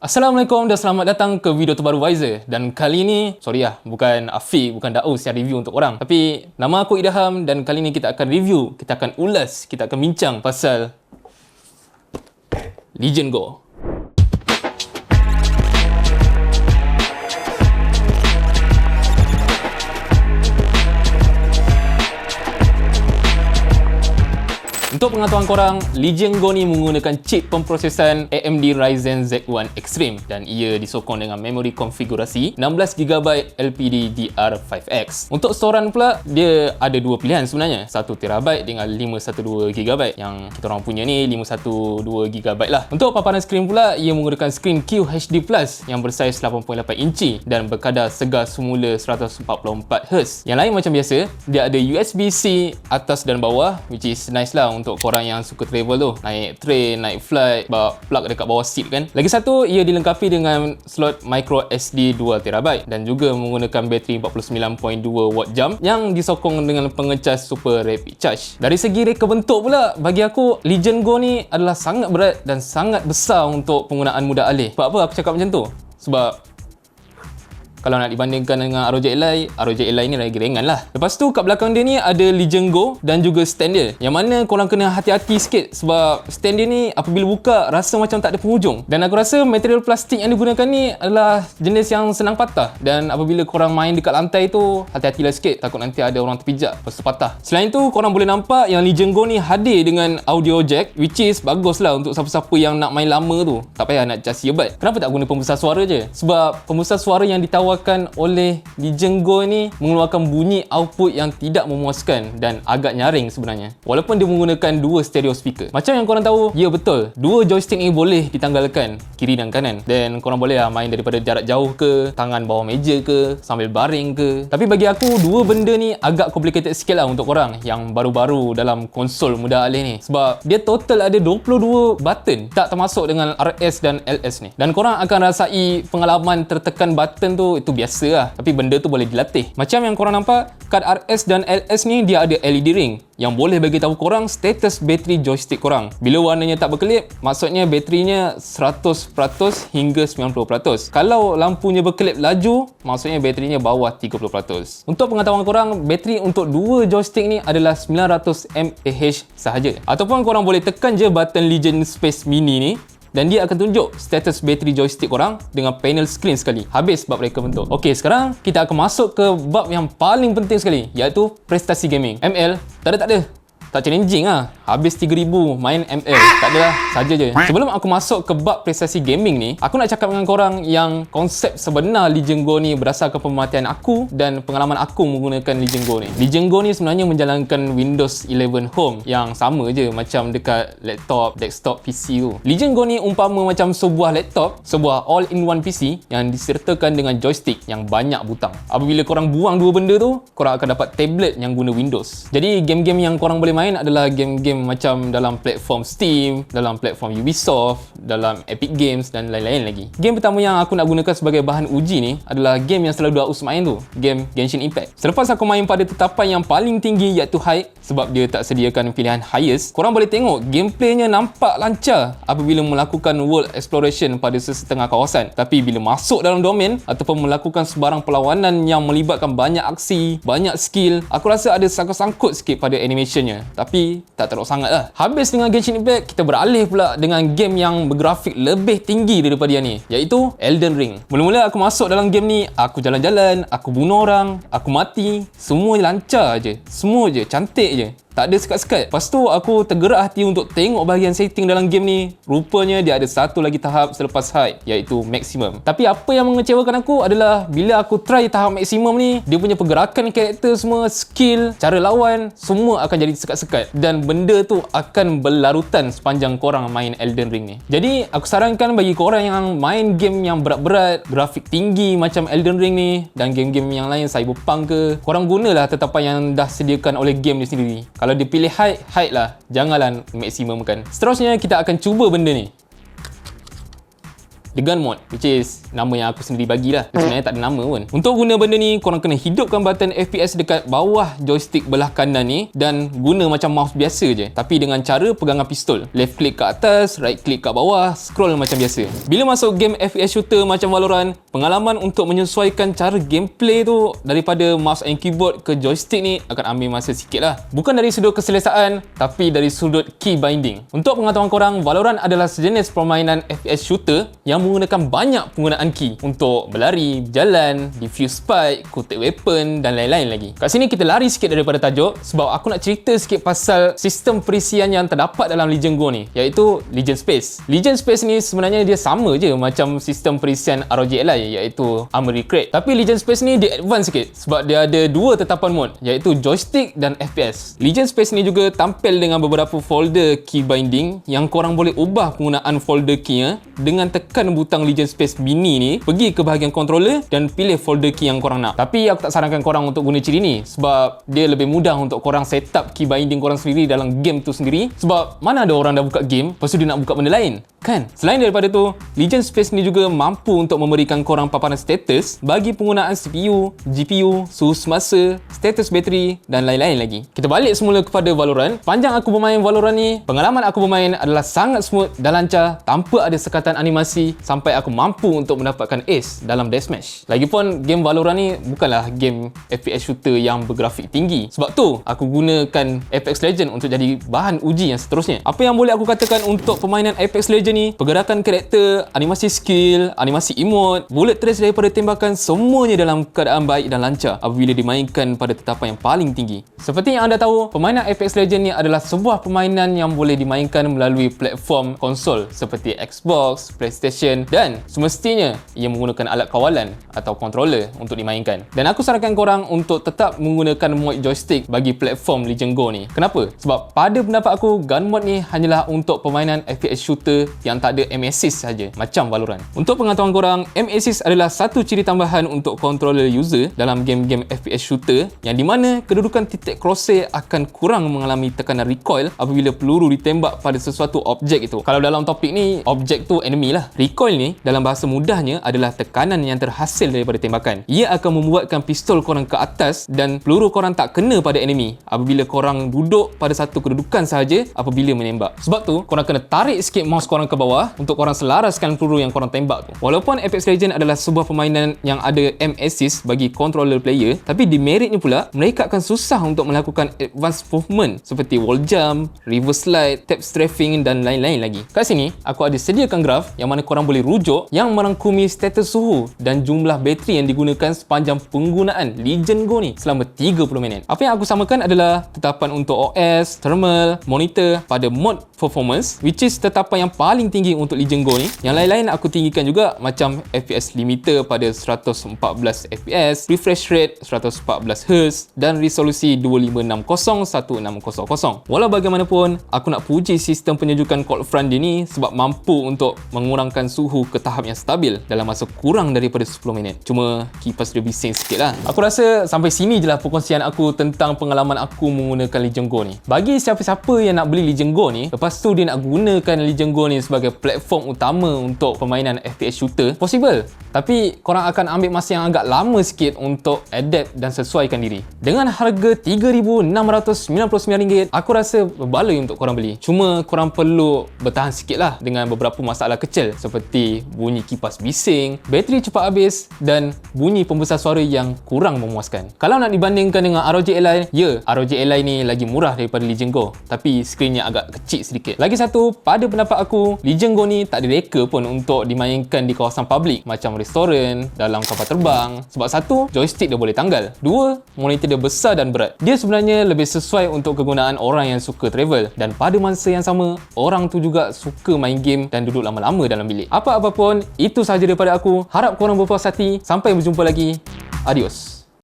Assalamualaikum dan selamat datang ke video terbaru Wiser. Dan kali ni, bukan Afiq, bukan Daus yang review untuk orang. Tapi nama aku Idham dan kali ni kita akan review, kita akan ulas, kita akan bincang pasal Legion Go. Untuk pengetahuan korang, Legion Go ni menggunakan chip pemprosesan AMD Ryzen Z1 Extreme dan ia disokong dengan memori konfigurasi 16GB LPDDR5X. Untuk storan pula, dia ada dua pilihan sebenarnya, 1TB dengan 512GB. Yang kita orang punya ni 512GB lah. Untuk paparan skrin pula, ia menggunakan skrin QHD+ yang bersaiz 8.8 inci dan berkadar segar semula 144Hz. Yang lain macam biasa, dia ada USB-C atas dan bawah, which is nice lah untuk korang yang suka travel tu, naik train, naik flight, bawa plug dekat bawah seat kan. Lagi satu, ia dilengkapi dengan slot micro SD 2TB dan juga menggunakan bateri 49.2 Wh yang disokong dengan pengecas super rapid charge. Dari segi reka bentuk pula, bagi aku Legion Go ni adalah sangat berat dan sangat besar untuk penggunaan mudah alih. Sebab apa aku cakap macam tu? Sebab kalau nak dibandingkan dengan ROG Ally ni lagi ringan lah. Lepas tu kat belakang dia ni ada Legion Go dan juga stand dia, yang mana korang kena hati-hati sikit sebab stand dia ni apabila buka rasa macam tak ada penghujung. Dan aku rasa material plastik yang digunakan ni adalah jenis yang senang patah, dan apabila korang main dekat lantai tu, hati-hatilah sikit, takut nanti ada orang terpijak lepas tu patah. Selain tu, korang boleh nampak yang Legion Go ni hadir dengan audio jack, which is bagus lah untuk siapa-siapa yang nak main lama tu, tak payah nak cas earbud. Kenapa tak guna pembesar suara je? Sebab pembesar suara yang ditawarkan oleh Legion Go ni mengeluarkan bunyi output yang tidak memuaskan dan agak nyaring sebenarnya, walaupun dia menggunakan dua stereo speaker. Macam yang korang tahu, ya betul, dua joystick ni boleh ditanggalkan, kiri dan kanan, dan korang boleh lah main daripada jarak jauh ke, tangan bawah meja ke, sambil baring ke. Tapi bagi aku, dua benda ni agak complicated sikit lah untuk korang yang baru-baru dalam konsol mudah alih ni, sebab dia total ada 22 button, tak termasuk dengan RS dan LS ni. Dan korang akan rasai pengalaman tertekan button tu, itu biasa lah, tapi benda tu boleh dilatih. Macam yang korang nampak, kad RS dan LS ni dia ada LED ring yang boleh bagi tahu korang status bateri joystick korang. Bila warnanya tak berkelip, maksudnya baterinya 100% hingga 90%. Kalau lampunya berkelip laju, maksudnya baterinya bawah 30%. Untuk pengetahuan korang, bateri untuk dua joystick ni adalah 900 mAh sahaja. Ataupun korang boleh tekan je button Legion Space Mini ni dan dia akan tunjuk status bateri joystick korang dengan panel screen sekali. Habis bab reka bentuk. Okey, sekarang kita akan masuk ke bab yang paling penting sekali, iaitu prestasi gaming. ML, tak ada. Tak challenging lah. Habis 3,000 main ML. Tak ada lah, saja je. Sebelum aku masuk ke bab prestasi gaming ni, aku nak cakap dengan korang yang konsep sebenar Legion Go ni berdasarkan pemerhatian aku dan pengalaman aku menggunakan Legion Go ni. Legion Go ni sebenarnya menjalankan Windows 11 Home yang sama je macam dekat laptop, desktop PC tu. Legion Go ni umpama macam sebuah laptop, sebuah all-in-one PC yang disertakan dengan joystick yang banyak butang. Apabila korang buang dua benda tu, korang akan dapat tablet yang guna Windows. Jadi game-game yang korang boleh main adalah game-game macam dalam platform Steam, dalam platform Ubisoft, dalam Epic Games dan lain-lain lagi. Game pertama yang aku nak gunakan sebagai bahan uji ni adalah game yang selalu Daus main tu, game Genshin Impact. Selepas aku main pada tetapan yang paling tinggi iaitu High, sebab dia tak sediakan pilihan Highest, korang boleh tengok gameplaynya nampak lancar apabila melakukan world exploration pada sesetengah kawasan. Tapi bila masuk dalam domain ataupun melakukan sebarang perlawanan yang melibatkan banyak aksi, banyak skill, aku rasa ada sangkut-sangkut sikit pada animationnya. Tapi tak teruk sangat lah. Habis dengan Genshin Impact, kita beralih pula dengan game yang bergrafik lebih tinggi daripada yang ni, iaitu Elden Ring. Mula-mula aku masuk dalam game ni, aku jalan-jalan, aku bunuh orang, aku mati, semua lancar je, semua je cantik je, tak ada sekat-sekat. Lepas tu aku tergerak hati untuk tengok bahagian setting dalam game ni. Rupanya dia ada satu lagi tahap selepas high, iaitu maximum. Tapi apa yang mengecewakan aku adalah bila aku try tahap maximum ni, dia punya pergerakan karakter semua, skill, cara lawan, semua akan jadi sekat-sekat. Dan benda tu akan berlarutan sepanjang korang main Elden Ring ni. Jadi aku sarankan bagi korang yang main game yang berat-berat, grafik tinggi macam Elden Ring ni, dan game-game yang lain Cyberpunk ke, korang gunalah tetapan yang dah sediakan oleh game ni sendiri. Kalau dipilih high lah, janganlah maksimum kan. Seterusnya kita akan cuba benda ni. The Gun Mode, which is nama yang aku sendiri bagilah. Sebenarnya tak ada nama pun. Untuk guna benda ni, korang kena hidupkan button FPS dekat bawah joystick belah kanan ni dan guna macam mouse biasa je, tapi dengan cara pegangan pistol. Left click kat atas, right click kat bawah, scroll macam biasa. Bila masuk game FPS shooter macam Valorant, pengalaman untuk menyesuaikan cara gameplay tu daripada mouse and keyboard ke joystick ni akan ambil masa sikit lah. Bukan dari sudut keselesaan, tapi dari sudut key binding. Untuk pengetahuan korang, Valorant adalah sejenis permainan FPS shooter yang menggunakan banyak penggunaan key untuk berlari, berjalan, defuse spike, kotak weapon dan lain-lain lagi. Kat sini kita lari sikit daripada tajuk sebab aku nak cerita sikit pasal sistem perisian yang terdapat dalam Legion Go ni, iaitu Legion Space. Legion Space ni sebenarnya dia sama je macam sistem perisian ROG Ally, iaitu Armory Crate. Tapi Legion Space ni dia advance sikit sebab dia ada dua tetapan mode, iaitu joystick dan FPS. Legion Space ni juga tampil dengan beberapa folder key binding yang korang boleh ubah penggunaan folder key-nya dengan tekan butang Legion Space mini ni, pergi ke bahagian controller dan pilih folder key yang korang nak. Tapi aku tak sarankan korang untuk guna ciri ni sebab dia lebih mudah untuk korang set up key binding korang sendiri dalam game tu sendiri, sebab mana ada orang dah buka game lepas tu dia nak buka benda lain, kan? Selain daripada tu, Legion Space ni juga mampu untuk memberikan korang paparan status bagi penggunaan CPU, GPU, suhu semasa, status bateri dan lain-lain lagi. Kita balik semula kepada Valorant. Panjang aku bermain Valorant ni, pengalaman aku bermain adalah sangat smooth dan lancar tanpa ada sekatan animasi sampai aku mampu untuk mendapatkan ace dalam deathmatch. Lagipun game Valorant ni bukanlah game FPS shooter yang bergrafik tinggi. Sebab tu aku gunakan Apex Legends untuk jadi bahan uji yang seterusnya. Apa yang boleh aku katakan untuk permainan Apex Legends ni, pergerakan karakter, animasi skill, animasi emote, bullet trace daripada tembakan, semuanya dalam keadaan baik dan lancar apabila dimainkan pada tetapan yang paling tinggi. Seperti yang anda tahu, permainan Apex Legends ni adalah sebuah permainan yang boleh dimainkan melalui platform konsol seperti Xbox, PlayStation dan semestinya ia menggunakan alat kawalan atau controller untuk dimainkan. Dan aku sarankan korang untuk tetap menggunakan mode joystick bagi platform Legion Go ni. Kenapa? Sebab pada pendapat aku, gun mode ni hanyalah untuk permainan FPS shooter yang tak ada aim assist saja macam Valorant. Untuk pengetahuan korang, aim assist adalah satu ciri tambahan untuk controller user dalam game-game FPS shooter yang di mana kedudukan titik crosshair akan kurang mengalami tekanan recoil apabila peluru ditembak pada sesuatu objek itu. Kalau dalam topik ni, objek tu enemy lah. Recoil ni dalam bahasa mudahnya adalah tekanan yang terhasil daripada tembakan. Ia akan membuatkan pistol korang ke atas dan peluru korang tak kena pada enemy apabila korang duduk pada satu kedudukan sahaja apabila menembak. Sebab tu, korang kena tarik sikit mouse korang ke bawah untuk korang selaraskan peluru yang korang tembak tu. Walaupun Apex Legends adalah sebuah permainan yang ada aim assist bagi controller player, tapi demeritnya pula, mereka akan susah untuk melakukan advanced movement seperti wall jump, reverse slide, tap strafing dan lain-lain lagi. Kat sini, aku ada sediakan graf yang mana korang boleh rujuk yang merangkumi status suhu dan jumlah bateri yang digunakan sepanjang penggunaan Legion Go ni selama 30 minit. Apa yang aku samakan adalah tetapan untuk OS, thermal, monitor pada mode performance, which is tetapan yang paling tinggi untuk Legion Go ni. Yang lain-lain aku tinggikan juga macam FPS limiter pada 114 FPS, refresh rate 114 Hz dan resolusi 2560x1600. Walau bagaimanapun, aku nak puji sistem penyejukan Cold Front dia ni sebab mampu untuk mengurangkan suhu ke tahap yang stabil dalam masa kurang daripada 10 minit. Cuma kipas dia bising sikit lah. Aku rasa sampai sini je lah perkongsian aku tentang pengalaman aku menggunakan Legion Go ni. Bagi siapa-siapa yang nak beli Legion Go ni, lepas tu dia nak gunakan Legion Go ni sebagai platform utama untuk permainan FPS shooter, possible. Tapi korang akan ambil masa yang agak lama sikit untuk adapt dan sesuaikan diri. Dengan harga RM3,699, aku rasa berbaloi untuk korang beli. Cuma korang perlu bertahan sikit lah dengan beberapa masalah kecil seperti bunyi kipas bising, bateri cepat habis dan bunyi pembesar suara yang kurang memuaskan. Kalau nak dibandingkan dengan ROG Ally, ya, ROG Ally ni lagi murah daripada Legion Go, tapi skrinnya agak kecil sedikit. Lagi satu, pada pendapat aku, Legion Go ni tak ada reka pun untuk dimainkan di kawasan publik macam restoran, dalam kapal terbang. Sebab satu, joystick dia boleh tanggal. Dua, monitor dia besar dan berat. Dia sebenarnya lebih sesuai untuk kegunaan orang yang suka travel. Dan pada masa yang sama, orang tu juga suka main game dan duduk lama-lama dalam bilik. Apa-apa pun, itu sahaja daripada aku. Harap korang berpuas hati. Sampai berjumpa lagi. Adios.